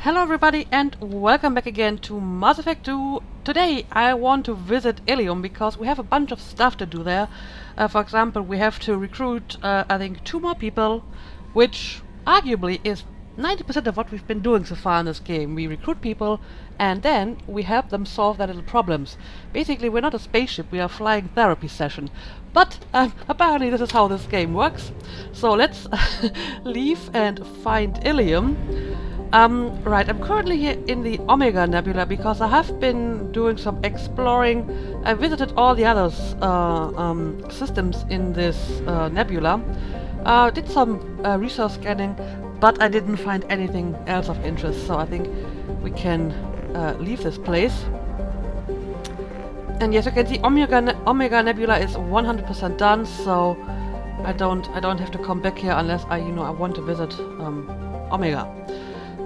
Hello everybody and welcome back again to Mass Effect 2. Today I want to visit Illium because we have a bunch of stuff to do there. For example, we have to recruit, I think, 2 more people, which arguably is 90% of what we've been doing so far in this game. We recruit people and then we help them solve their little problems. Basically, we're not a spaceship, we are a flying therapy session. But apparently this is how this game works. So let's leave and find Illium. Right, I'm currently here in the Omega Nebula because I have been doing some exploring. I visited all the other systems in this nebula, did some resource scanning, but I didn't find anything else of interest, so I think we can leave this place. And yes, you can see Omega Nebula is 100% done, so I don't have to come back here unless I want to visit Omega.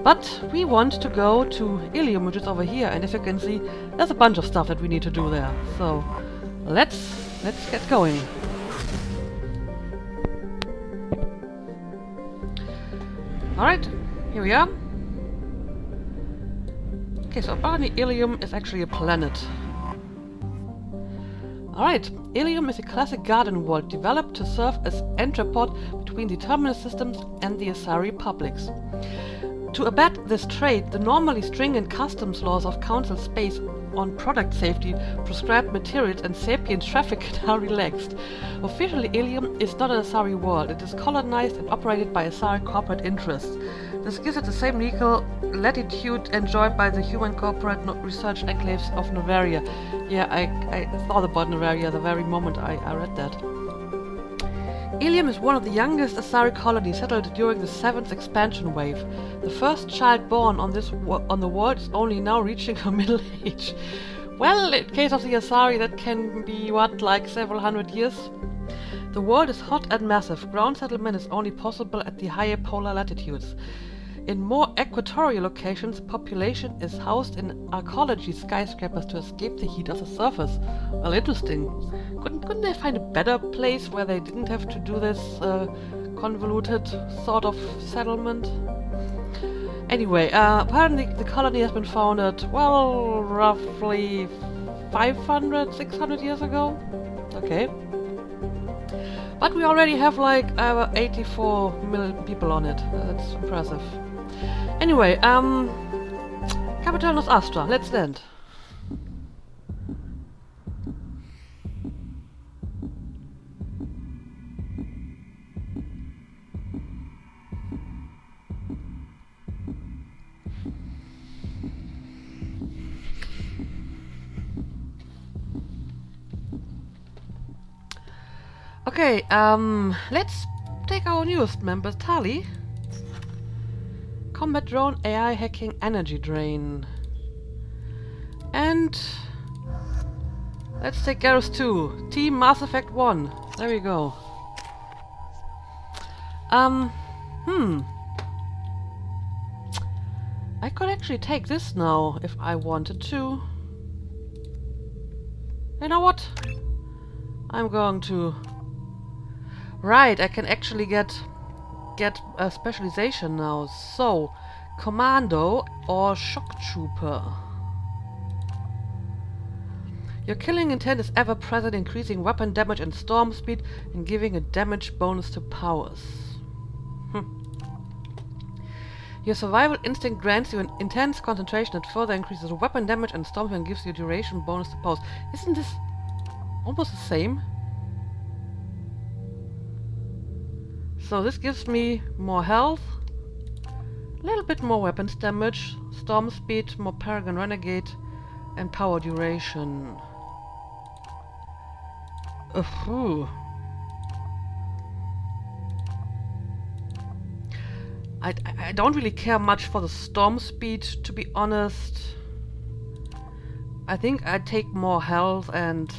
But we want to go to Illium, which is over here, and as you can see, there's a bunch of stuff that we need to do there. So let's get going. Alright, here we are. Okay, so apparently Illium is actually a planet. Alright, Illium is a classic garden world developed to serve as entrepot between the Terminus systems and the Asari republics. To abet this trade, the normally stringent customs laws of Council space on product safety, prescribed materials and sapient traffic are relaxed. Officially, Illium is not an Asari world. It is colonized and operated by Asari corporate interests. This gives it the same legal latitude enjoyed by the human corporate research enclaves of Novaria. Yeah, I thought about Novaria the very moment I read that. Illium is one of the youngest Asari colonies settled during the 7th expansion wave. The first child born on the world is only now reaching her middle age. Well, in case of the Asari, that can be, what, like several hundred years? The world is hot and massive. Ground settlement is only possible at the higher polar latitudes. In more equatorial locations, population is housed in arcology skyscrapers to escape the heat of the surface. Well, interesting. Couldn't they find a better place where they didn't have to do this convoluted sort of settlement? Anyway, apparently the colony has been founded, well, roughly 500, 600 years ago. Okay. But we already have like 84 million people on it. That's impressive. Anyway, Capitanos Astra, let's land. Okay, let's take our newest member, Tali. Combat drone, AI hacking, energy drain. And let's take Garrus 2. Team Mass Effect 1. There we go. I could actually take this now if I wanted to. You know what? I'm going to... Right, I can actually get a specialization now. So, Commando or Shock Trooper. Your killing intent is ever present, increasing weapon damage and storm speed and giving a damage bonus to powers. Your survival instinct grants you an intense concentration that further increases weapon damage and storm speed and gives you a duration bonus to powers. Isn't this almost the same? So this gives me more health, a little bit more weapons damage, storm speed, more Paragon Renegade, and power duration. I don't really care much for the storm speed, to be honest. I think I'd take more health and...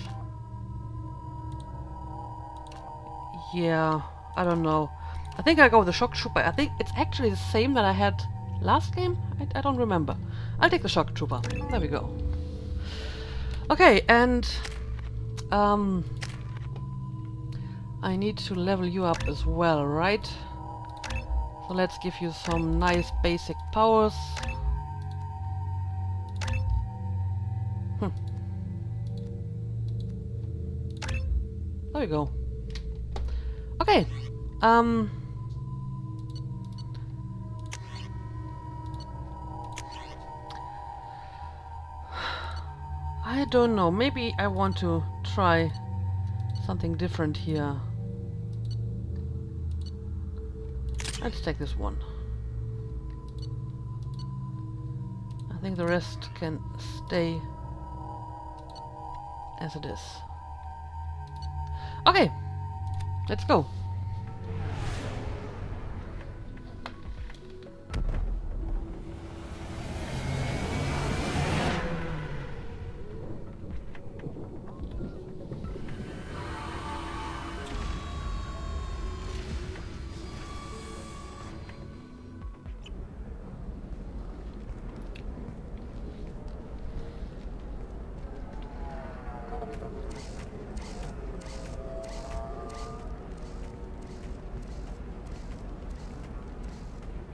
yeah, I don't know. I think I go with the Shock Trooper. I think it's actually the same that I had last game. I don't remember. I'll take the Shock Trooper. There we go. Okay, and I need to level you up as well, right? So let's give you some nice basic powers. There we go. Okay. I don't know. Maybe I want to try something different here. Let's take this one. I think the rest can stay as it is. Okay, let's go.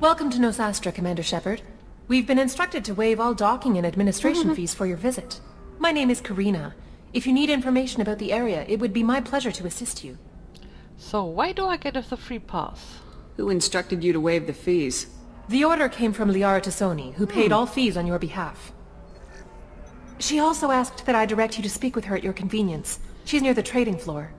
Welcome to Nosastra, Commander Shepard. We've been instructed to waive all docking and administration fees for your visit. My name is Karina. If you need information about the area, it would be my pleasure to assist you. So why do I get the free pass? Who instructed you to waive the fees? The order came from Liara Tassoni, who paid all fees on your behalf. She also asked that I direct you to speak with her at your convenience. She's near the trading floor.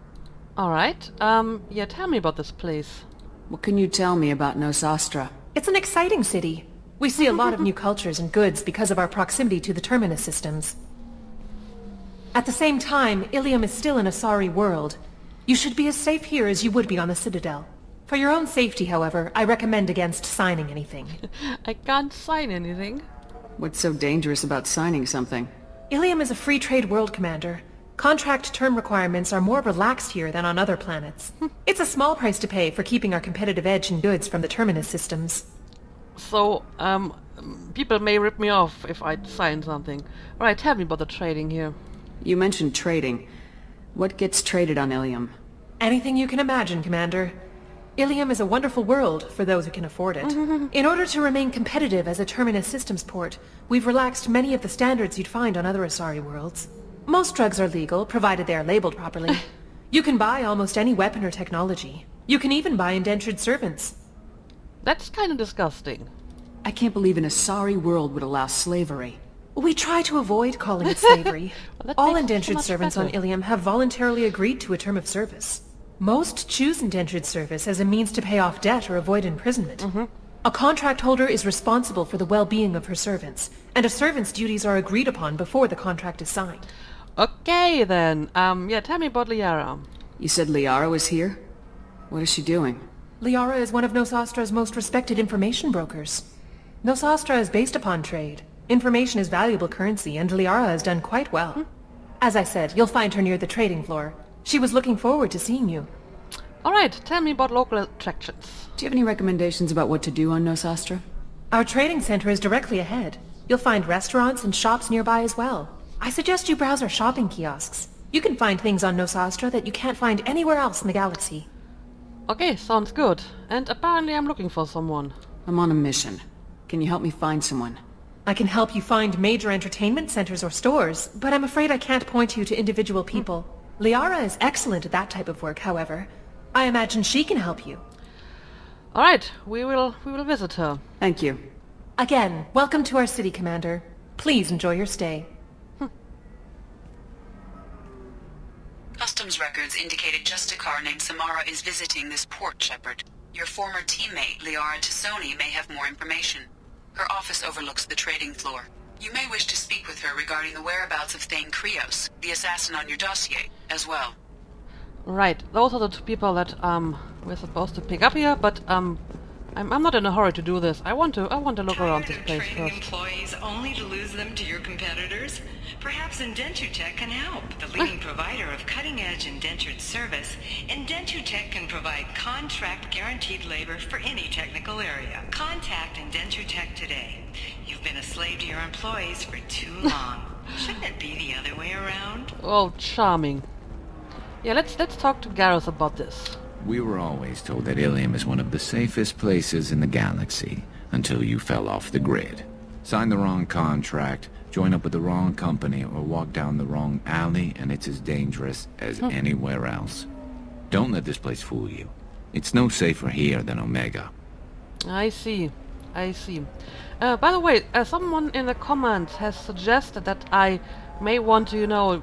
Alright, yeah, tell me about this place. What can you tell me about Nosastra? It's an exciting city. We see a lot of new cultures and goods because of our proximity to the Terminus systems. At the same time, Illium is still an Asari world. You should be as safe here as you would be on the Citadel. For your own safety, however, I recommend against signing anything. I can't sign anything. What's so dangerous about signing something? Illium is a free trade world, Commander. Contract term requirements are more relaxed here than on other planets. It's a small price to pay for keeping our competitive edge in goods from the Terminus systems. So, people may rip me off if I sign something. Alright, tell me about the trading here. You mentioned trading. What gets traded on Illium? Anything you can imagine, Commander. Illium is a wonderful world for those who can afford it. In order to remain competitive as a Terminus systems port, we've relaxed many of the standards you'd find on other Asari worlds. Most drugs are legal, provided they are labeled properly. You can buy almost any weapon or technology. You can even buy indentured servants. That's kind of disgusting. I can't believe an Asari world would allow slavery. We try to avoid calling it slavery. Well, that All makes it so indentured much servants better. on Illium have voluntarily agreed to a term of service. Most choose indentured service as a means to pay off debt or avoid imprisonment. A contract holder is responsible for the well-being of her servants, and a servant's duties are agreed upon before the contract is signed. Okay then, yeah, tell me about Liara. You said Liara was here? What is she doing? Liara is one of Nosastra's most respected information brokers. Nosastra is based upon trade. Information is valuable currency, and Liara has done quite well. As I said, you'll find her near the trading floor. She was looking forward to seeing you. Alright, tell me about local attractions. Do you have any recommendations about what to do on Nosastra? Our trading center is directly ahead. You'll find restaurants and shops nearby as well. I suggest you browse our shopping kiosks. You can find things on Nosastra that you can't find anywhere else in the galaxy. Okay, sounds good. And apparently I'm looking for someone. I'm on a mission. Can you help me find someone? I can help you find major entertainment centers or stores, but I'm afraid I can't point you to individual people. Liara is excellent at that type of work, however. I imagine she can help you. Alright, we will visit her. Thank you. Again, welcome to our city, Commander. Please enjoy your stay. Customs records indicated just a car named Samara is visiting this port, Shepard. Your former teammate, Liara Tassoni, may have more information. Her office overlooks the trading floor. You may wish to speak with her regarding the whereabouts of Thane Krios, the assassin on your dossier, as well. Right, those are the two people that we're supposed to pick up here, but I'm not in a hurry to do this. I want to look around this place Training first. employees only to lose them to your competitors? Perhaps Indentutech can help. The leading provider of cutting-edge indentured service, Indentutech can provide contract-guaranteed labor for any technical area. Contact Indentutech today. You've been a slave to your employees for too long. Shouldn't it be the other way around? Oh, charming. Yeah, let's talk to Gareth about this. We were always told that Illium is one of the safest places in the galaxy, until you fell off the grid. Signed the wrong contract, Join up with the wrong company or walk down the wrong alley and it's as dangerous as anywhere else. Don't let this place fool you. It's no safer here than Omega. I see. I see. By the way, someone in the comments has suggested that I may want to, you know,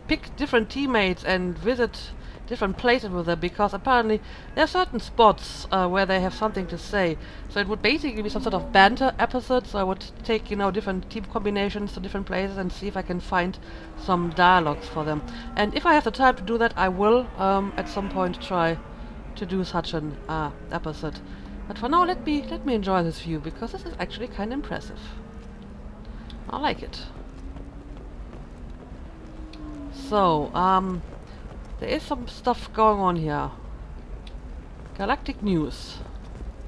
pick different teammates and visit different places with them, because apparently there are certain spots where they have something to say. So it would basically be some sort of banter episode, so I would take, you know, different team combinations to different places and see if I can find some dialogues for them. And if I have the time to do that, I will at some point try to do such an episode. But for now, let me enjoy this view, because this is actually kind of impressive. I like it. So, there is some stuff going on here. Galactic news.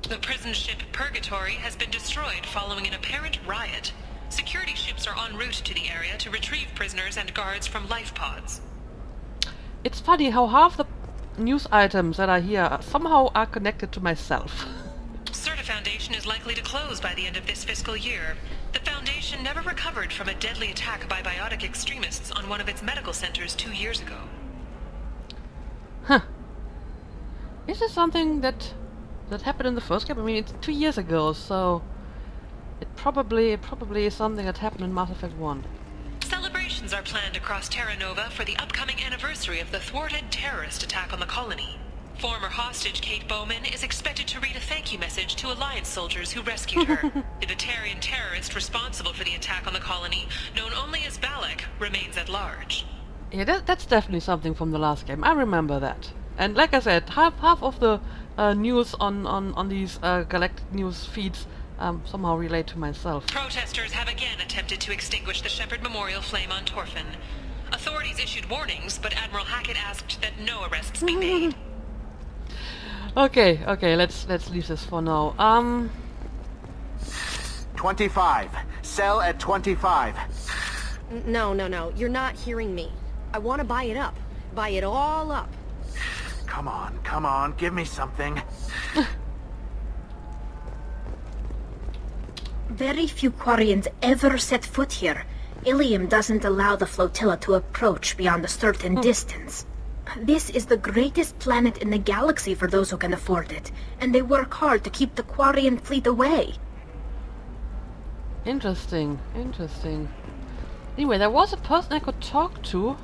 The prison ship Purgatory has been destroyed following an apparent riot. Security ships are en route to the area to retrieve prisoners and guards from life pods. It's funny how half the news items that are here somehow are connected to myself. Certa Foundation is likely to close by the end of this fiscal year. The Foundation never recovered from a deadly attack by biotic extremists on one of its medical centers 2 years ago. Huh. Is this something that happened in the first game? I mean, it's 2 years ago, so it probably is something that happened in Mass Effect 1. Celebrations are planned across Terra Nova for the upcoming anniversary of the thwarted terrorist attack on the colony. Former hostage Kate Bowman is expected to read a thank you message to Alliance soldiers who rescued her. The Batarian terrorist responsible for the attack on the colony, known only as Balak, remains at large. Yeah, that's definitely something from the last game. I remember that. And like I said, half of the news on these galactic news feeds somehow relate to myself. Protesters have again attempted to extinguish the Shepard Memorial flame on Torfin. Authorities issued warnings, but Admiral Hackett asked that no arrests be made. Okay, let's leave this for now. 25. Sell at 25. No. You're not hearing me. I want to buy it up. Buy it all up. Come on. Give me something. Very few Quarians ever set foot here. Illium doesn't allow the flotilla to approach beyond a certain distance. This is the greatest planet in the galaxy for those who can afford it, and they work hard to keep the Quarian fleet away. Interesting. Anyway, there was a person I could talk to.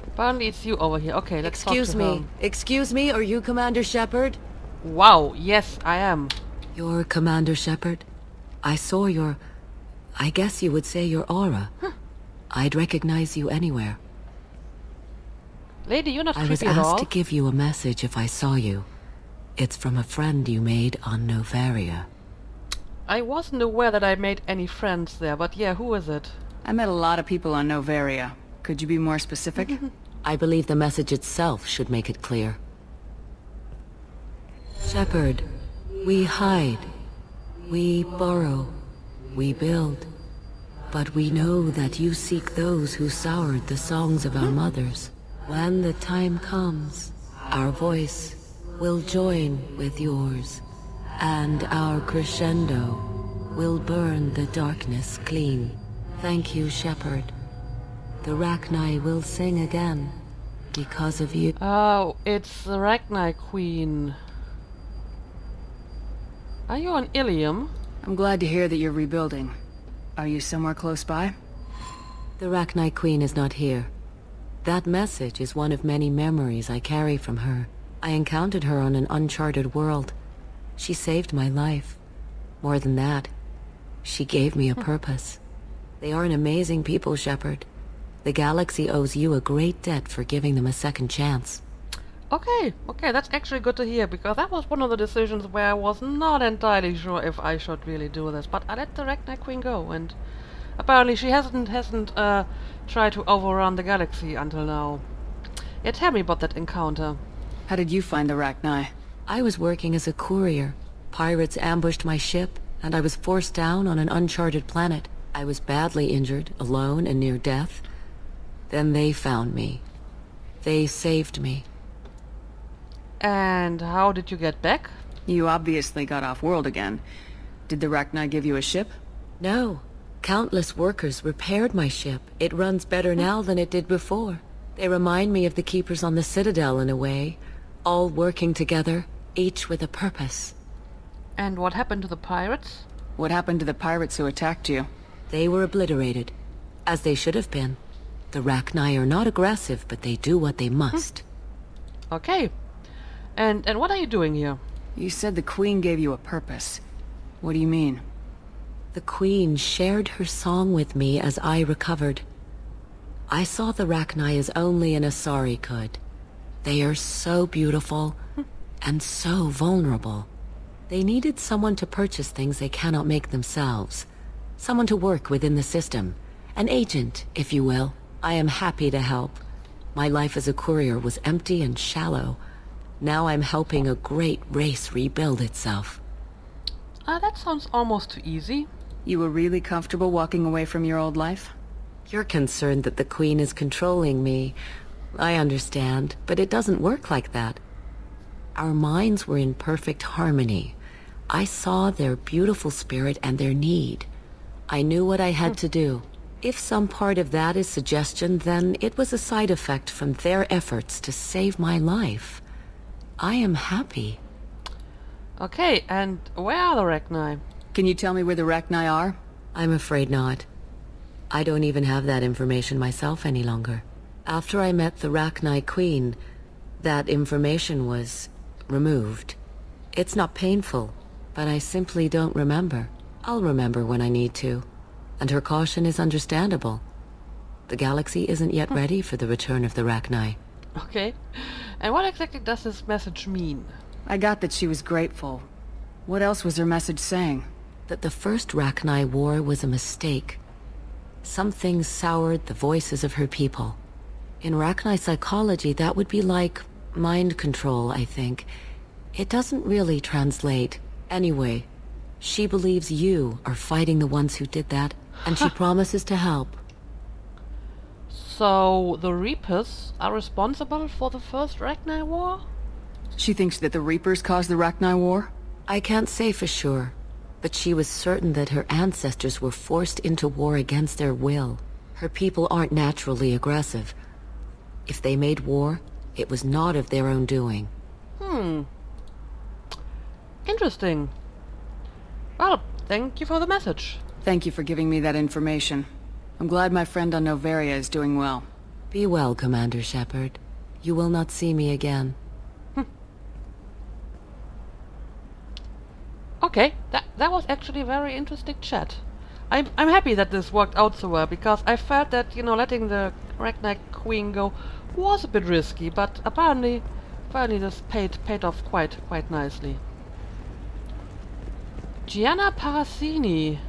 Apparently it's you over here. Okay, let's talk to her. Excuse me, are you Commander Shepard? Wow, yes, I am. You're Commander Shepard? I saw your... I guess you would say your aura. I'd recognize you anywhere. Lady, you're not I was creepy at all. asked to give you a message if I saw you. It's from a friend you made on Novaria. I wasn't aware that I made any friends there, but yeah, who is it? I met a lot of people on Novaria. Could you be more specific? I believe the message itself should make it clear. Shepard, we hide. We borrow. We build. But we know that you seek those who soured the songs of our mothers. When the time comes, our voice will join with yours, and our crescendo will burn the darkness clean. Thank you, Shepard. The Rachni will sing again, because of you. Oh, it's the Rachni Queen. Are you on Illium? I'm glad to hear that you're rebuilding. Are you somewhere close by? The Rachni Queen is not here. That message is one of many memories I carry from her. I encountered her on an uncharted world. She saved my life. More than that, she gave me a purpose. They are an amazing people, Shepard. The galaxy owes you a great debt for giving them a second chance. Okay, that's actually good to hear, because that was one of the decisions where I was not entirely sure if I should really do this, but I let the Rachni Queen go, and apparently she hasn't tried to overrun the galaxy until now. Yeah, tell me about that encounter. How did you find the Rachni? I was working as a courier. Pirates ambushed my ship, and I was forced down on an uncharted planet. I was badly injured, alone and near death. Then they found me. They saved me. And how did you get back? You obviously got off-world again. Did the Rachni give you a ship? No. Countless workers repaired my ship. It runs better now than it did before. They remind me of the keepers on the Citadel in a way. All working together, each with a purpose. And what happened to the pirates? What happened to the pirates who attacked you? They were obliterated, as they should have been. The Rachni are not aggressive, but they do what they must. Okay. And what are you doing here? You said the Queen gave you a purpose. What do you mean? The Queen shared her song with me as I recovered. I saw the Rachni as only an Asari could. They are so beautiful, and so vulnerable. They needed someone to purchase things they cannot make themselves. Someone to work within the system. An agent, if you will. I am happy to help. My life as a courier was empty and shallow. Now I'm helping a great race rebuild itself. That sounds almost too easy. You were really comfortable walking away from your old life? You're concerned that the Queen is controlling me. I understand, but it doesn't work like that. Our minds were in perfect harmony. I saw their beautiful spirit and their need. I knew what I had to do. If some part of that is suggestion, then it was a side effect from their efforts to save my life. I am happy. Okay, and where are the Rachni? Can you tell me where the Rachni are? I'm afraid not. I don't even have that information myself any longer. After I met the Rachni Queen, that information was removed. It's not painful, but I simply don't remember. I'll remember when I need to. And her caution is understandable. The galaxy isn't yet ready for the return of the Rachni. Okay. And what exactly does this message mean? I got that she was grateful. What else was her message saying? That the first Rachni war was a mistake. Some things soured the voices of her people. In Rachni psychology, that would be like mind control, I think. It doesn't really translate. Anyway, she believes you are fighting the ones who did that, and she promises to help. So, the Reapers are responsible for the first Rachni war? She thinks that the Reapers caused the Rachni war? I can't say for sure, but she was certain that her ancestors were forced into war against their will. Her people aren't naturally aggressive. If they made war, it was not of their own doing. Interesting. Well, thank you for the message. Thank you for giving me that information. I'm glad my friend on Noveria is doing well. Be well, Commander Shepard. You will not see me again. Okay, that was actually a very interesting chat. I'm happy that this worked out so well, because I felt that, letting the Rachni Queen go was a bit risky, but apparently this paid off quite nicely. Gianna Parasini.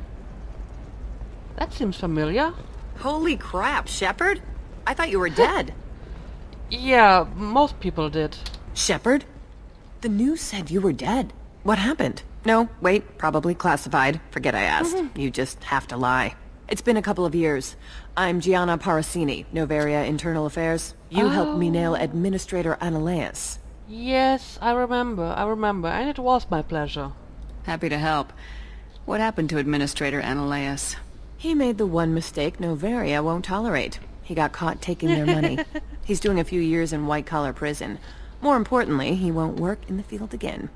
That seems familiar. Holy crap, Shepard? I thought you were dead. Yeah, most people did. Shepard? The news said you were dead. What happened? No, wait, probably classified. Forget I asked. You just have to lie. It's been a couple of years. I'm Gianna Parasini, Noveria Internal Affairs. You helped me nail Administrator Analeas. Yes, I remember, and it was my pleasure. Happy to help. What happened to Administrator Analeas? He made the one mistake Noveria won't tolerate. He got caught taking their money. He's doing a few years in white-collar prison. More importantly, he won't work in the field again.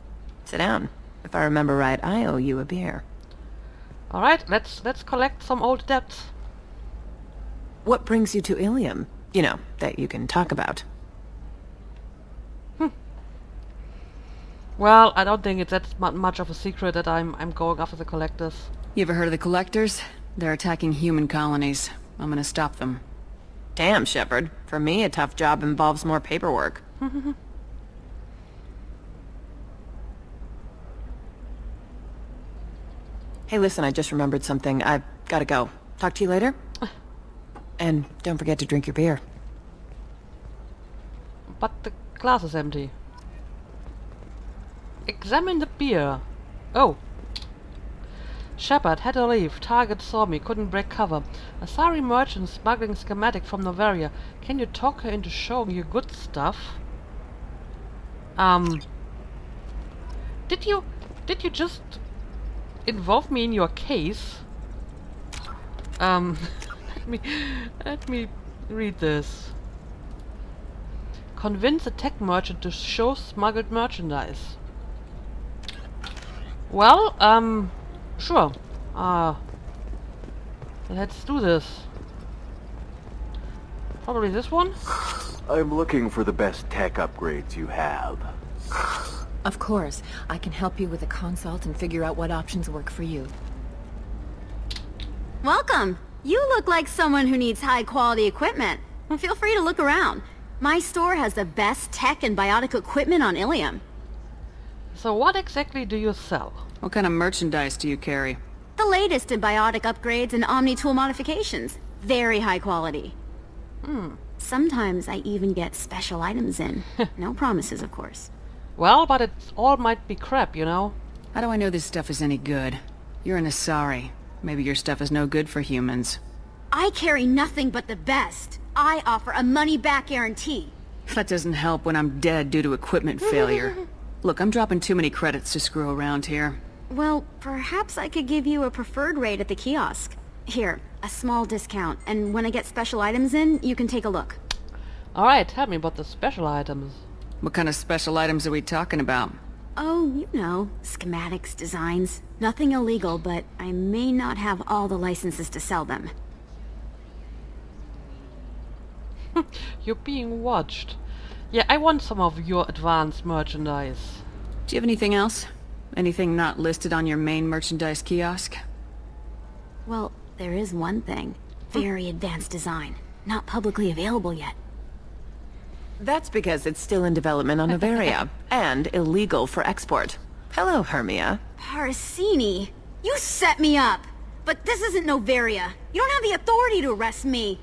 Sit down. If I remember right, I owe you a beer. Alright, let's collect some old debts. What brings you to Illium? You know, that you can talk about. Well, I don't think it's that much of a secret that I'm going after the collectors. You ever heard of the collectors? They're attacking human colonies. I'm gonna stop them. Damn, Shepard. For me, a tough job involves more paperwork. Hey, listen, I just remembered something. I've gotta go. Talk to you later? And don't forget to drink your beer. But the glass is empty. Examine the beer. Oh. Shepard had to leave. Target saw me. Couldn't break cover. Asari merchant smuggling schematic from Noveria. Can you talk her into showing you good stuff? Did you just involve me in your case? let me read this. Convince a tech merchant to show smuggled merchandise. Well, sure. Let's do this. Probably this one? I'm looking for the best tech upgrades you have. Of course. I can help you with a consult and figure out what options work for you. Welcome! You look like someone who needs high-quality equipment. Feel free to look around. My store has the best tech and biotic equipment on Illium. So what exactly do you sell? What kind of merchandise do you carry? The latest in biotic upgrades and Omni-tool modifications. Very high quality. Sometimes I even get special items in. No promises, of course. Well, but it all might be crap, you know? How do I know this stuff is any good? You're an Asari. Maybe your stuff is no good for humans. I carry nothing but the best. I offer a money-back guarantee. That doesn't help when I'm dead due to equipment failure. Look, I'm dropping too many credits to screw around here. Well, perhaps I could give you a preferred rate at the kiosk. Here, a small discount, and when I get special items in, you can take a look. Alright, tell me about the special items. What kind of special items are we talking about? Oh, you know, schematics, designs. Nothing illegal, but I may not have all the licenses to sell them. You're being watched. Yeah, I want some of your advanced merchandise. Do you have anything else? Anything not listed on your main merchandise kiosk? Well, there is one thing. Very advanced design. Not publicly available yet. That's because it's still in development on Noveria, and illegal for export. Hello, Hermia. Parsini, you set me up! But this isn't Noveria. You don't have the authority to arrest me.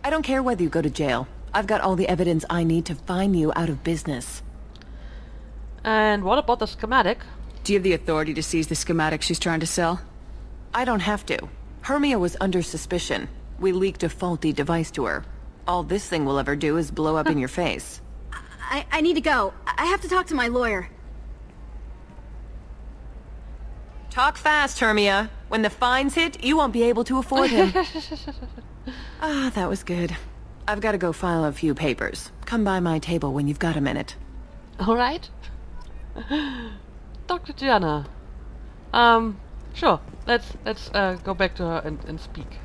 I don't care whether you go to jail. I've got all the evidence I need to find you out of business. And what about the schematic? Do you have the authority to seize the schematic she's trying to sell? I don't have to. Hermia was under suspicion. We leaked a faulty device to her. All this thing will ever do is blow up in your face. I need to go. I have to talk to my lawyer. Talk fast, Hermia. When the fines hit, you won't be able to afford him. Ah, that was good. I've got to go file a few papers. Come by my table when you've got a minute. Alright. Dr. Gianna. Sure. Let's go back to her and speak.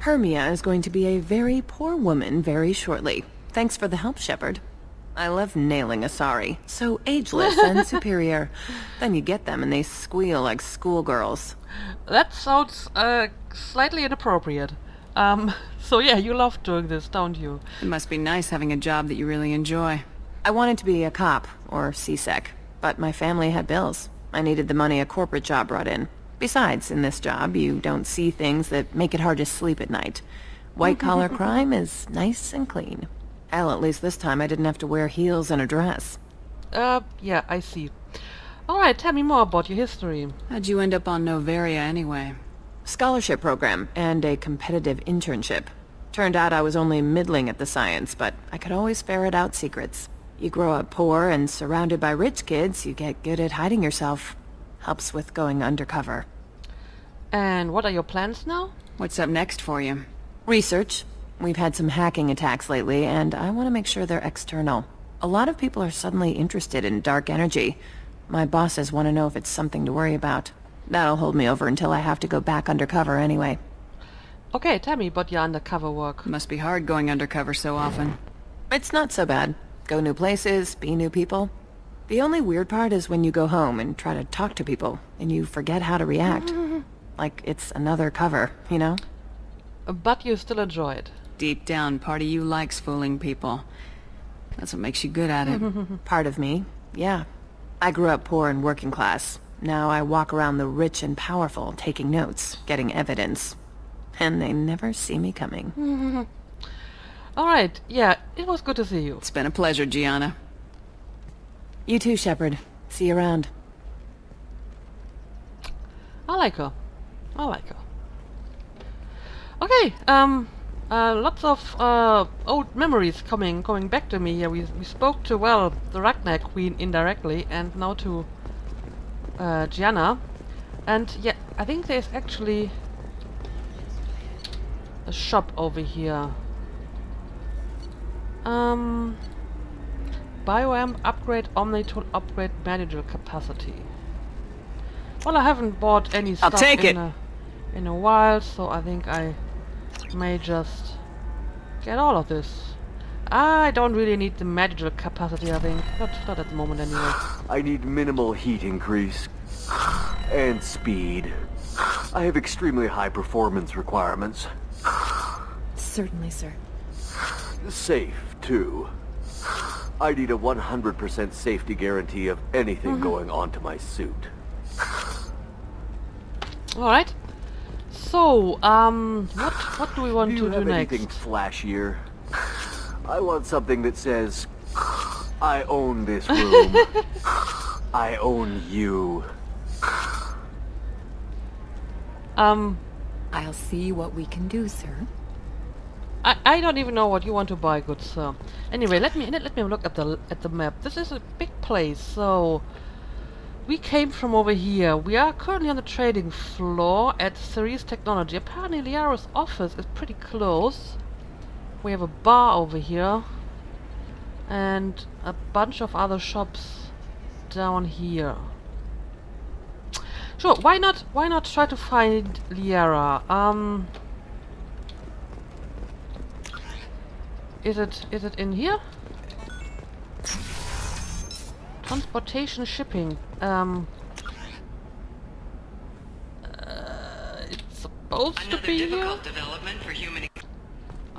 Hermia is going to be a very poor woman very shortly. Thanks for the help, Shepard. I love nailing Asari. So ageless and superior. Then you get them and they squeal like schoolgirls. That sounds slightly inappropriate. So yeah, you love doing this, don't you? It must be nice having a job that you really enjoy. I wanted to be a cop, or CSEC, but my family had bills. I needed the money a corporate job brought in. Besides, in this job, you don't see things that make it hard to sleep at night. White-collar crime is nice and clean. Hell, at least this time I didn't have to wear heels and a dress. Yeah, I see. Alright, tell me more about your history. How'd you end up on Noveria anyway? Scholarship program and a competitive internship. Turned out I was only middling at the science, but I could always ferret out secrets. You grow up poor and surrounded by rich kids, you get good at hiding yourself. Helps with going undercover. And what are your plans now? What's up next for you? Research. We've had some hacking attacks lately, and I want to make sure they're external. A lot of people are suddenly interested in dark energy. My bosses want to know if it's something to worry about. That'll hold me over until I have to go back undercover anyway. Okay, tell me about your undercover work. Must be hard going undercover so often. It's not so bad. Go new places, be new people. The only weird part is when you go home and try to talk to people, and you forget how to react. Like it's another cover, you know? But you still enjoy it. Deep down, part of you likes fooling people. That's what makes you good at it. Part of me, yeah. I grew up poor and working class. Now I walk around the rich and powerful, taking notes, getting evidence. And they never see me coming. Alright, yeah, it was good to see you. It's been a pleasure, Gianna. You too, Shepard. See you around. I like her. I like her. Okay, lots of old memories coming back to me here. We spoke to, well, the Ragnar Queen indirectly, and now to Gianna. And yeah, I think there's actually a shop over here. Bioamp upgrade, Omnitool upgrade, manager capacity. Well, I haven't bought any stuff in a while, so I think I may just get all of this. I don't really need the manager capacity, I think. Not at the moment anyway. I need minimal heat increase. And speed. I have extremely high performance requirements. Certainly, sir. Safe, too. I need a 100% safety guarantee of anything going onto my suit. Alright. So, what do we want to do next? Do you have anything flashier? I want something that says, I own this room. I own you. I'll see what we can do, sir. I don't even know what you want to buy, good sir. Anyway, let me look at the map. This is a big place, so we came from over here. We are currently on the trading floor at Ceres Technology. Apparently Liara's office is pretty close. We have a bar over here and a bunch of other shops down here. Sure, why not try to find Liara? Is it in here? Transportation shipping. It's supposed to be here.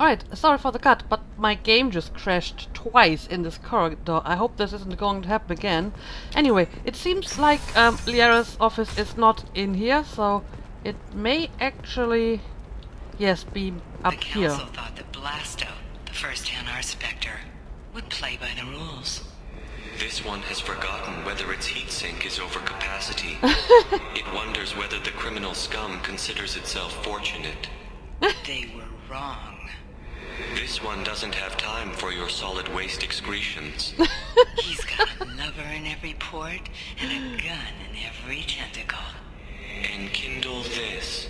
Alright, sorry for the cut, but my game just crashed twice in this corridor. I hope this isn't going to happen again. Anyway, it seems like Liara's office is not in here, so it may actually, yes, be up here. The council thought that Blasto, the first NR Spectre, would play by the rules. This one has forgotten whether its heat sink is over capacity. It wonders whether the criminal scum considers itself fortunate. They were wrong. This one doesn't have time for your solid waste excretions. He's got a lover in every port and a gun in every tentacle. Enkindle this.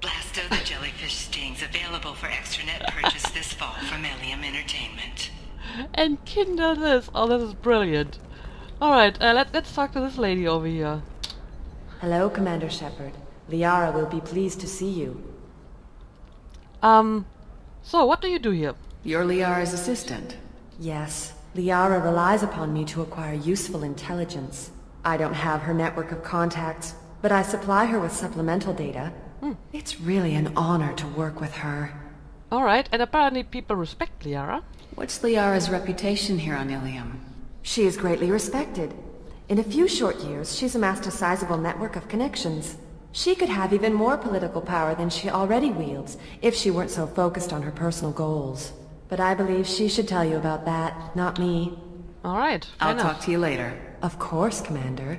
Blasto the Jellyfish Stings, available for extranet purchase this fall from Illium Entertainment. And kindle this. Oh, this is brilliant. Alright, let's talk to this lady over here. Hello, Commander Shepard. Liara will be pleased to see you. So what do you do here? You're Liara's assistant. Yes. Liara relies upon me to acquire useful intelligence. I don't have her network of contacts, but I supply her with supplemental data. It's really an honor to work with her. Alright, and apparently people respect Liara. What's Liara's reputation here on Illium? She is greatly respected. In a few short years, she's amassed a sizable network of connections. She could have even more political power than she already wields, if she weren't so focused on her personal goals. But I believe she should tell you about that, not me. Alright, I'll talk to you later. Of course, Commander.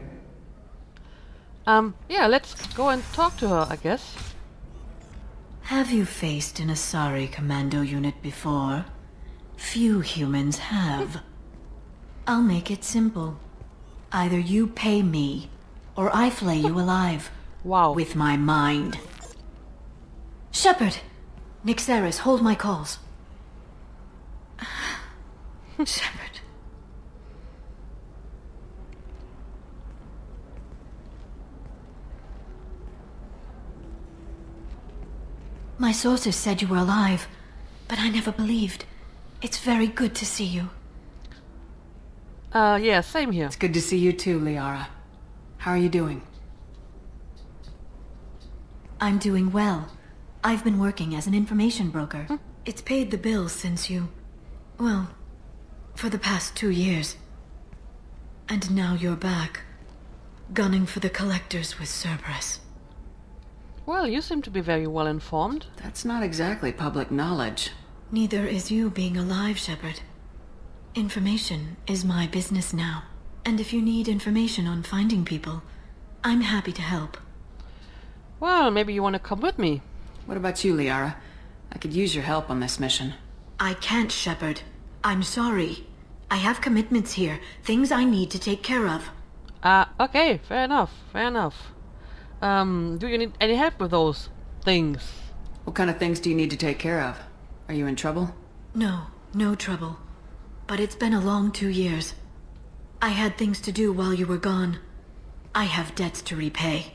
Yeah, let's go and talk to her, I guess. Have you faced an Asari commando unit before? Few humans have. I'll make it simple. Either you pay me, or I flay you alive. Wow. With my mind. Shepard! Nixeris, hold my calls. Shepard. My sources said you were alive, but I never believed. It's very good to see you. Yeah, same here. It's good to see you too, Liara. How are you doing? I'm doing well. I've been working as an information broker. It's paid the bills since you... well, for the past 2 years. And now you're back, gunning for the collectors with Cerberus. Well, you seem to be very well informed. That's not exactly public knowledge. Neither is you being alive, Shepard. Information is my business now. And if you need information on finding people, I'm happy to help. Well, maybe you want to come with me. What about you, Liara? I could use your help on this mission. I can't, Shepard. I'm sorry. I have commitments here, things I need to take care of. Okay, fair enough, fair enough. Do you need any help with those things? What kind of things do you need to take care of? Are you in trouble? No, no trouble. But it's been a long 2 years. I had things to do while you were gone. I have debts to repay.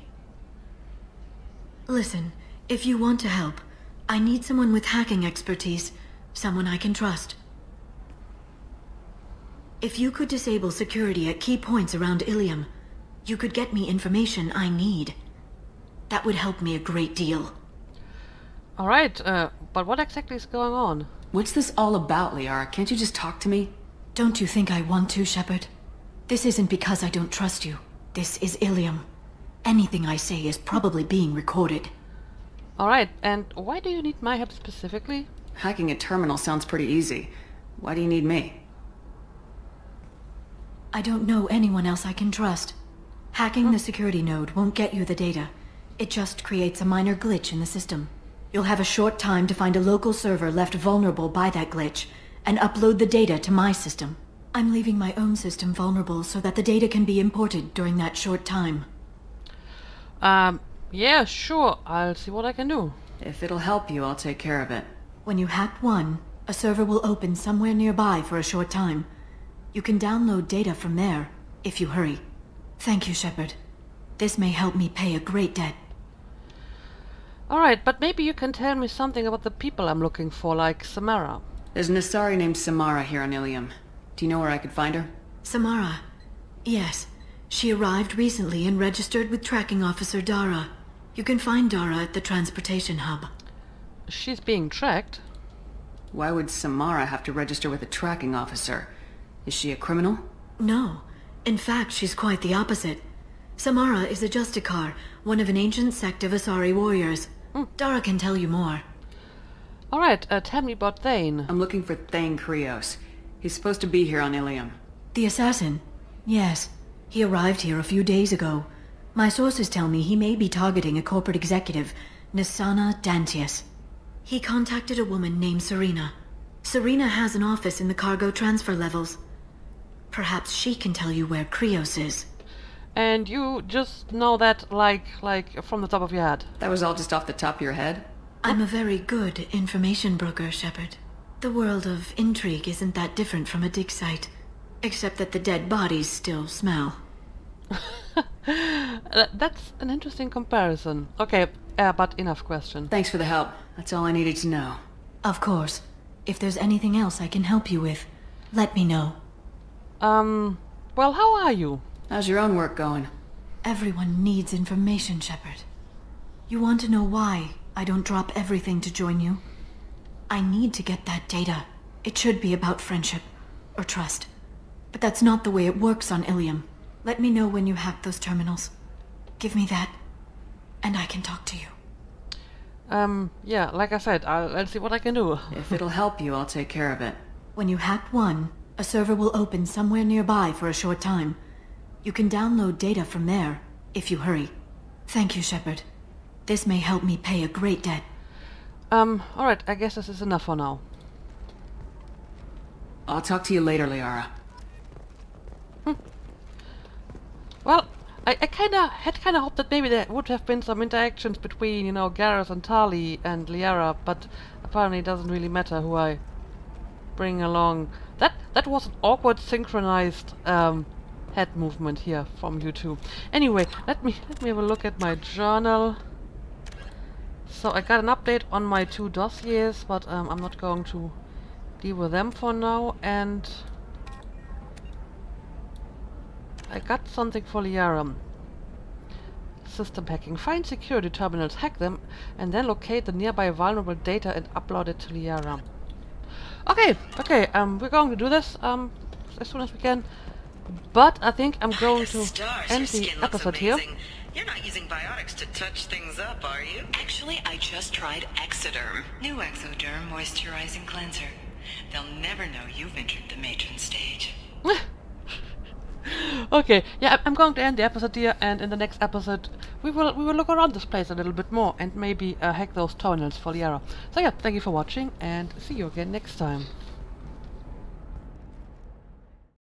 Listen, if you want to help, I need someone with hacking expertise. Someone I can trust. If you could disable security at key points around Illium, you could get me information I need. That would help me a great deal. Alright, but what exactly is going on? What's this all about, Liara? Can't you just talk to me? Don't you think I want to, Shepard? This isn't because I don't trust you. This is Illium. Anything I say is probably being recorded. Alright, and why do you need my help specifically? Hacking a terminal sounds pretty easy. Why do you need me? I don't know anyone else I can trust. Hacking the security node won't get you the data. It just creates a minor glitch in the system. You'll have a short time to find a local server left vulnerable by that glitch, and upload the data to my system. I'm leaving my own system vulnerable so that the data can be imported during that short time. Yeah, sure. I'll see what I can do. If it'll help you, I'll take care of it. When you hack one, a server will open somewhere nearby for a short time. You can download data from there, if you hurry. Thank you, Shepard. This may help me pay a great debt. Alright, but maybe you can tell me something about the people I'm looking for, like Samara. There's an Asari named Samara here on Illium. Do you know where I could find her? Samara? Yes. She arrived recently and registered with Tracking Officer Dara. You can find Dara at the transportation hub. She's being tracked? Why would Samara have to register with a tracking officer? Is she a criminal? No. In fact, she's quite the opposite. Samara is a Justicar, one of an ancient sect of Asari warriors. Dara can tell you more. Alright, tell me about Thane. I'm looking for Thane Krios. He's supposed to be here on Illium. The assassin? Yes. He arrived here a few days ago. My sources tell me he may be targeting a corporate executive, Nisana Dantius. He contacted a woman named Serena. Serena has an office in the cargo transfer levels. Perhaps she can tell you where Krios is. And you just know that, like from the top of your head? That was all just off the top of your head? I'm a very good information broker, Shepard. The world of intrigue isn't that different from a dig site, except that the dead bodies still smell. That's an interesting comparison. Okay, but enough question. Thanks for the help. That's all I needed to know. Of course. If there's anything else I can help you with, let me know. Well, how are you? How's your own work going? Everyone needs information, Shepard. You want to know why I don't drop everything to join you? I need to get that data. It should be about friendship, or trust. But that's not the way it works on Illium. Let me know when you hack those terminals. Give me that, and I can talk to you. Yeah, like I said, I'll see what I can do. If it'll help you, I'll take care of it. When you hack one, a server will open somewhere nearby for a short time. You can download data from there, if you hurry. Thank you, Shepard. This may help me pay a great debt. Alright, I guess this is enough for now. I'll talk to you later, Liara. Well, I had kinda hoped that maybe there would have been some interactions between, you know, Garrus and Tali and Liara, but apparently it doesn't really matter who I bring along. That was an awkward synchronized head movement here from you two. Anyway, let me have a look at my journal. So I got an update on my 2 dossiers, but I'm not going to deal with them for now, and I got something for Liara. System hacking. Find security terminals, hack them, and then locate the nearby vulnerable data and upload it to Liara. Okay, we're going to do this as soon as we can. But I think I'm going to end the episode here. You're not using biotics to touch things up, are you? Actually, I just tried Exoderm. New Exoderm moisturizing cleanser. They'll never know you've entered the matron stage. Okay, yeah, I'm going to end the episode here, and in the next episode we will look around this place a little bit more and maybe hack those terminals for Liara. So yeah, thank you for watching, and see you again next time.